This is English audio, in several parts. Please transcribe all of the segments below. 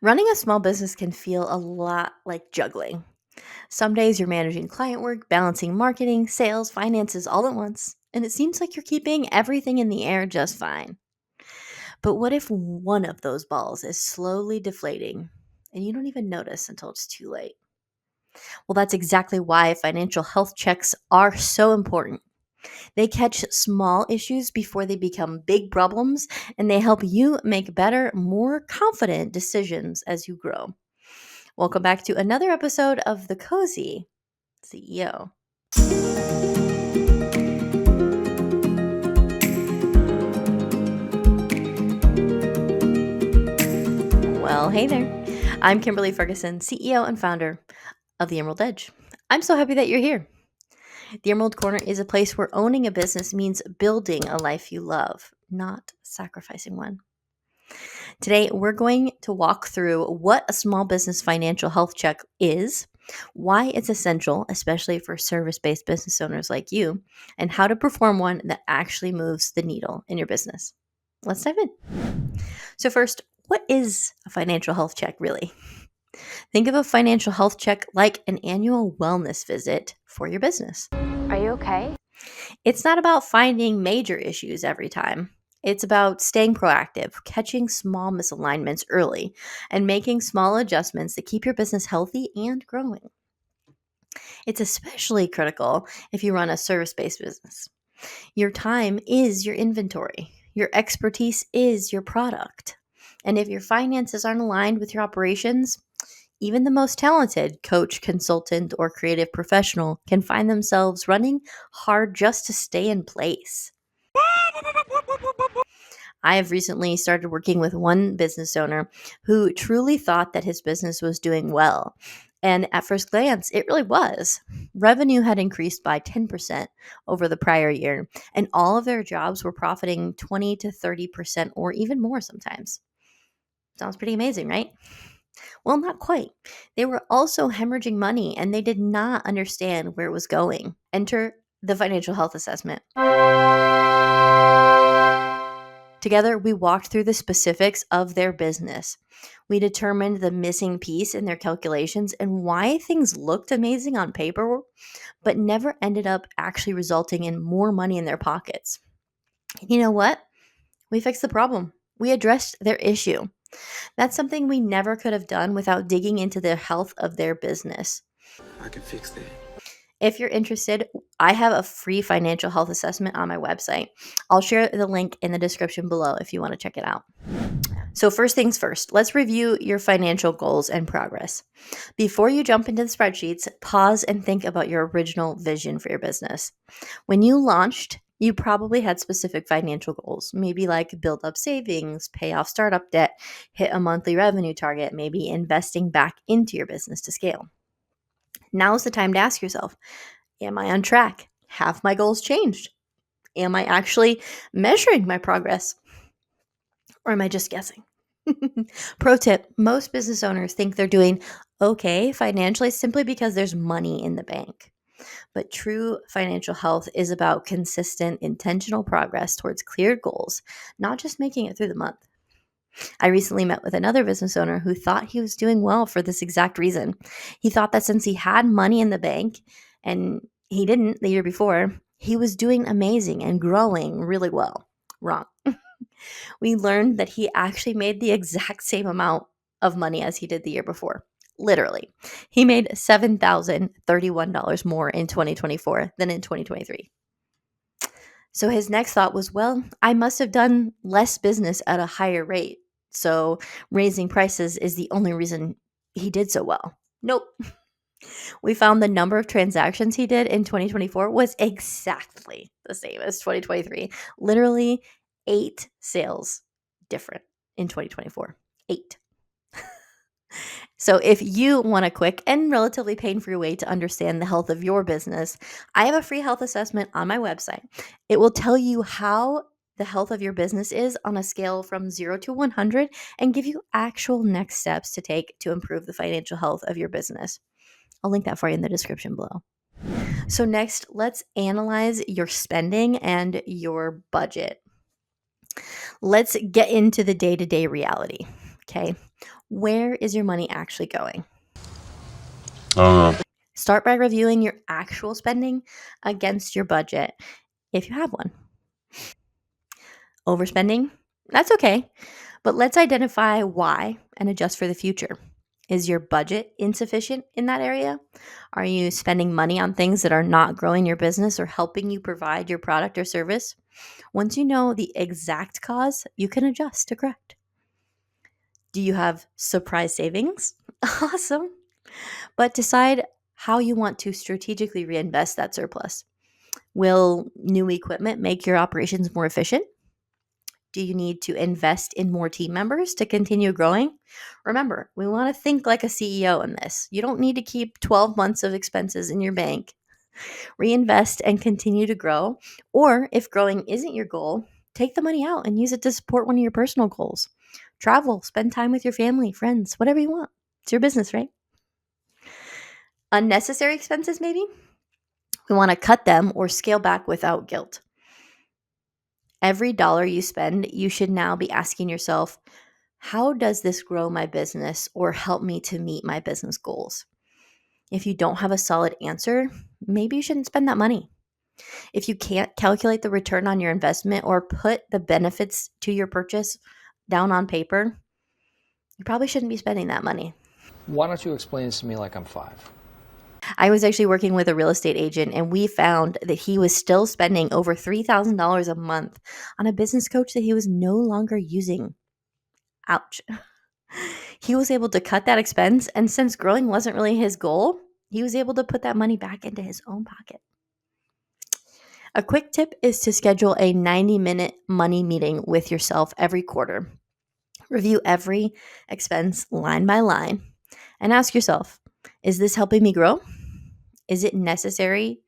Running a small business can feel a lot like juggling. Some days you're managing client work, balancing marketing, sales, finances all at once, and it seems like you're keeping everything in the air just fine. But what if one of those balls is slowly deflating and you don't even notice until it's too late? Well, that's exactly why financial health checks are so important. They catch small issues before they become big problems, and they help you make better, more confident decisions as you grow. Welcome back to another episode of The Cozy CEO. Well, hey there. I'm Kimberly Ferguson, CEO and founder of The Emerald Edge. I'm so happy that you're here. The Emerald Corner is a place where owning a business means building a life you love, not sacrificing one. Today, we're going to walk through what a small business financial health check is, why it's essential, especially for service-based business owners like you, and how to perform one that actually moves the needle in your business. Let's dive in. So first, what is a financial health check really? Think of a financial health check like an annual wellness visit for your business. Are you okay? It's not about finding major issues every time. It's about staying proactive, catching small misalignments early, and making small adjustments that keep your business healthy and growing. It's especially critical if you run a service-based business. Your time is your inventory. Your expertise is your product. And if your finances aren't aligned with your operations, even the most talented coach, consultant, or creative professional can find themselves running hard just to stay in place. I have recently started working with one business owner who truly thought that his business was doing well. And at first glance, it really was. Revenue had increased by 10% over the prior year, and all of their jobs were profiting 20 to 30% or even more sometimes. Sounds pretty amazing, right? Well, not quite. They were also hemorrhaging money and they did not understand where it was going. Enter the financial health assessment. Together, we walked through the specifics of their business. We determined the missing piece in their calculations and why things looked amazing on paper, but never ended up actually resulting in more money in their pockets. And you know what? We fixed the problem. We addressed their issue. That's something we never could have done without digging into the health of their business. I can fix that. If you're interested, I have a free financial health assessment on my website. I'll share the link in the description below if you want to check it out. So first things first, let's review your financial goals and progress. Before you jump into the spreadsheets, pause and think about your original vision for your business. When you launched, you probably had specific financial goals, maybe like build up savings, pay off startup debt, hit a monthly revenue target, maybe investing back into your business to scale. Now's the time to ask yourself, am I on track? Have my goals changed? Am I actually measuring my progress? Or am I just guessing? Pro tip, most business owners think they're doing okay financially simply because there's money in the bank. But true financial health is about consistent, intentional progress towards clear goals, not just making it through the month. I recently met with another business owner who thought he was doing well for this exact reason. He thought that since he had money in the bank and he didn't the year before, he was doing amazing and growing really well. Wrong. We learned that he actually made the exact same amount of money as he did the year before. Literally. He made $7,031 more in 2024 than in 2023. So his next thought was, well, I must have done less business at a higher rate. So raising prices is the only reason he did so well. Nope. We found the number of transactions he did in 2024 was exactly the same as 2023. Literally 8 sales different in 2024. 8. So if you want a quick and relatively pain-free way to understand the health of your business, I have a free health assessment on my website. It will tell you how the health of your business is on a scale from 0 to 100 and give you actual next steps to take to improve the financial health of your business. I'll link that for you in the description below. So next, let's analyze your spending and your budget. Let's get into the day-to-day reality, okay? Where is your money actually going? Uh, Start by reviewing your actual spending against your budget if you have one. Overspending? That's okay, but let's identify why and adjust for the future. Is your budget insufficient in that area? Are you spending money on things that are not growing your business or helping you provide your product or service? Once you know the exact cause, you can adjust to correct. Do you have surprise savings? Awesome. But decide how you want to strategically reinvest that surplus. Will new equipment make your operations more efficient? Do you need to invest in more team members to continue growing? Remember, we want to think like a CEO in this. You don't need to keep 12 months of expenses in your bank. Reinvest and continue to grow. Or if growing isn't your goal, take the money out and use it to support one of your personal goals. Travel, spend time with your family, friends, whatever you want. It's your business, right? Unnecessary expenses, maybe? We want to cut them or scale back without guilt. Every dollar you spend, you should now be asking yourself, how does this grow my business or help me to meet my business goals? If you don't have a solid answer, maybe you shouldn't spend that money. If you can't calculate the return on your investment or put the benefits to your purchase down on paper, you probably shouldn't be spending that money. Why don't you explain this to me like I'm 5? I was actually working with a real estate agent, and we found that he was still spending over $3,000 a month on a business coach that he was no longer using. Ouch. He was able to cut that expense, and since growing wasn't really his goal, he was able to put that money back into his own pocket. A quick tip is to schedule a 90-minute money meeting with yourself every quarter. Review every expense line by line and ask yourself, is this helping me grow? Is it necessary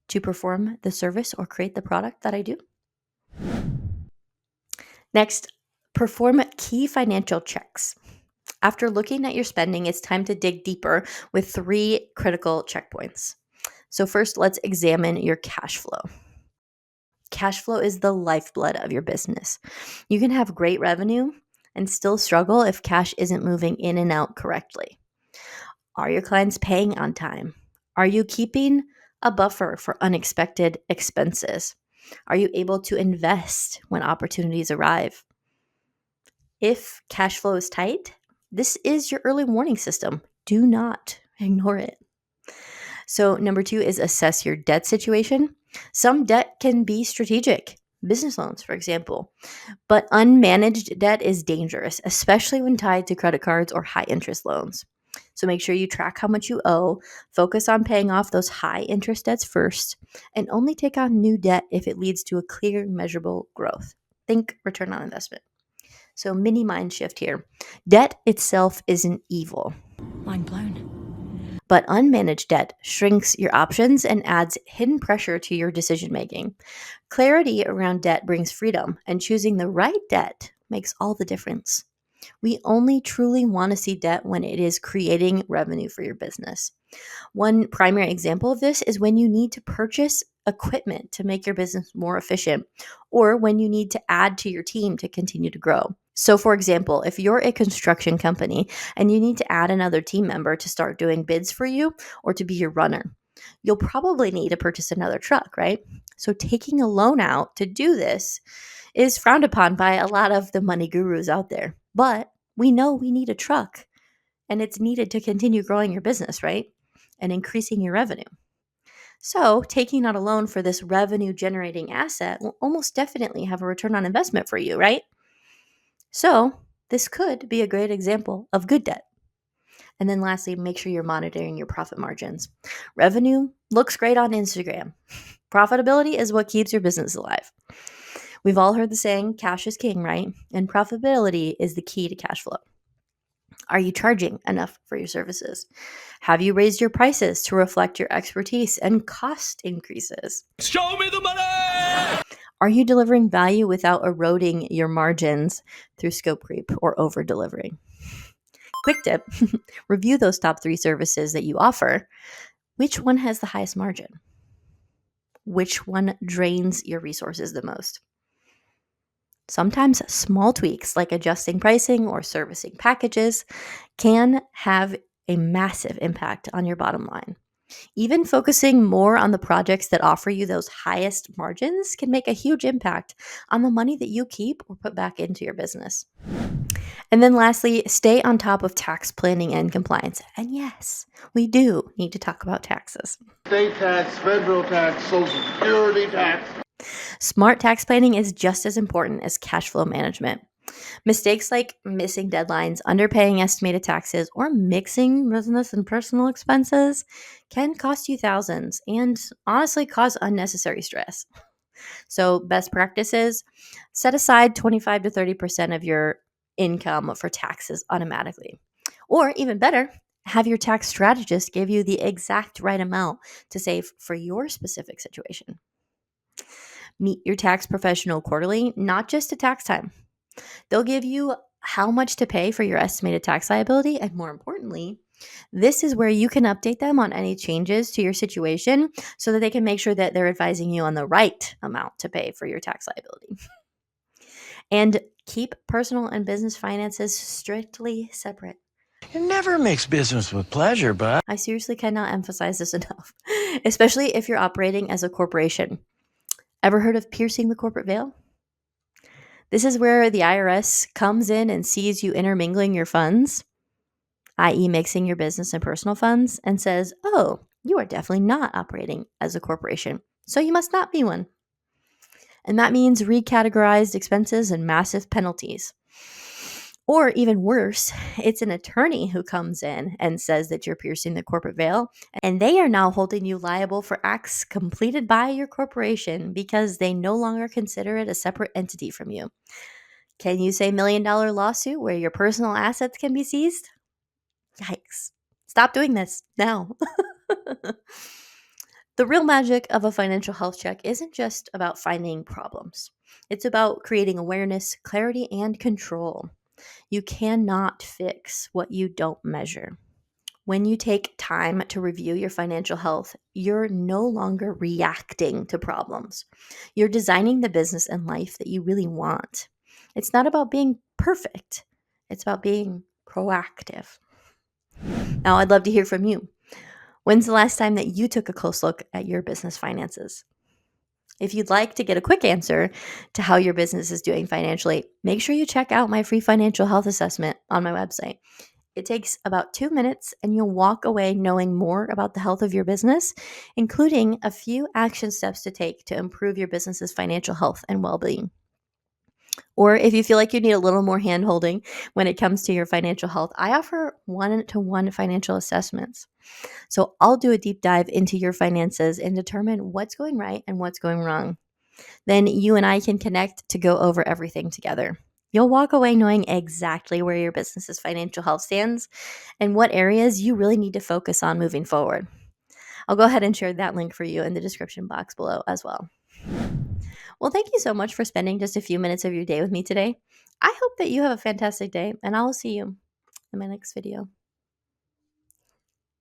to perform the service or create the product that I do? Next, perform key financial checks. After looking at your spending, it's time to dig deeper with 3 critical checkpoints. So, first, let's examine your cash flow. Cash flow is the lifeblood of your business. You can have great revenue and still struggle if cash isn't moving in and out correctly. Are your clients paying on time? Are you keeping a buffer for unexpected expenses? Are you able to invest when opportunities arrive? If cash flow is tight, this is your early warning system. Do not ignore it. So, number 2 is assess your debt situation. Some debt can be strategic, business loans, for example, but unmanaged debt is dangerous, especially when tied to credit cards or high interest loans. So, make sure you track how much you owe, focus on paying off those high interest debts first, and only take on new debt if it leads to a clear, measurable growth. Think return on investment. So, mini mind shift here. Debt itself isn't evil. Mind blown. But unmanaged debt shrinks your options and adds hidden pressure to your decision making. Clarity around debt brings freedom, and choosing the right debt makes all the difference. We only truly want to see debt when it is creating revenue for your business. One primary example of this is when you need to purchase equipment to make your business more efficient, or when you need to add to your team to continue to grow. So, for example, if you're a construction company and you need to add another team member to start doing bids for you or to be your runner, you'll probably need to purchase another truck, right? So, taking a loan out to do this is frowned upon by a lot of the money gurus out there. But we know we need a truck, and it's needed to continue growing your business, right? And increasing your revenue. So, taking out a loan for this revenue generating asset will almost definitely have a return on investment for you, right? So, this could be a great example of good debt. And then lastly, make sure you're monitoring your profit margins. Revenue looks great on Instagram. Profitability is what keeps your business alive. We've all heard the saying, cash is king, right? And profitability is the key to cash flow. Are you charging enough for your services? Have you raised your prices to reflect your expertise and cost increases? show me the money! Are you delivering value without eroding your margins through scope creep or over delivering? Quick tip, review those top 3 services that you offer. Which one has the highest margin? Which one drains your resources the most? Sometimes small tweaks like adjusting pricing or servicing packages can have a massive impact on your bottom line. Even focusing more on the projects that offer you those highest margins can make a huge impact on the money that you keep or put back into your business. And then lastly, stay on top of tax planning and compliance. And yes, we do need to talk about taxes. State tax, federal tax, Social Security tax. Smart tax planning is just as important as cash flow management. Mistakes like missing deadlines, underpaying estimated taxes, or mixing business and personal expenses can cost you thousands and honestly cause unnecessary stress. So, best practices: set aside 25 to 30% of your income for taxes automatically. Or even better, have your tax strategist give you the exact right amount to save for your specific situation. Meet your tax professional quarterly, not just at tax time. They'll give you how much to pay for your estimated tax liability, and more importantly, this is where you can update them on any changes to your situation so that they can make sure that they're advising you on the right amount to pay for your tax liability. And keep personal and business finances strictly separate. You never mix business with pleasure, bud. I seriously cannot emphasize this enough, especially if you're operating as a corporation. Ever heard of piercing the corporate veil? This is where the IRS comes in and sees you intermingling your funds, i.e., mixing your business and personal funds, and says, oh, you are definitely not operating as a corporation, so you must not be one. And that means recategorized expenses and massive penalties. Or even worse, it's an attorney who comes in and says that you're piercing the corporate veil, and they are now holding you liable for acts completed by your corporation because they no longer consider it a separate entity from you. Can you say $1 million lawsuit where your personal assets can be seized? Yikes. Stop doing this now. The real magic of a financial health check isn't just about finding problems. It's about creating awareness, clarity, and control. You cannot fix what you don't measure. When you take time to review your financial health, you're no longer reacting to problems. You're designing the business and life that you really want. It's not about being perfect. It's about being proactive. Now, I'd love to hear from you. When's the last time that you took a close look at your business finances? If you'd like to get a quick answer to how your business is doing financially, make sure you check out my free financial health assessment on my website. It takes about 2 minutes, and you'll walk away knowing more about the health of your business, including a few action steps to take to improve your business's financial health and well-being. Or if you feel like you need a little more hand-holding when it comes to your financial health, I offer one-to-one financial assessments. So I'll do a deep dive into your finances and determine what's going right and what's going wrong. Then you and I can connect to go over everything together. You'll walk away knowing exactly where your business's financial health stands and what areas you really need to focus on moving forward. I'll go ahead and share that link for you in the description box below as well. Well, thank you so much for spending just a few minutes of your day with me today. I hope that you have a fantastic day, and I will see you in my next video.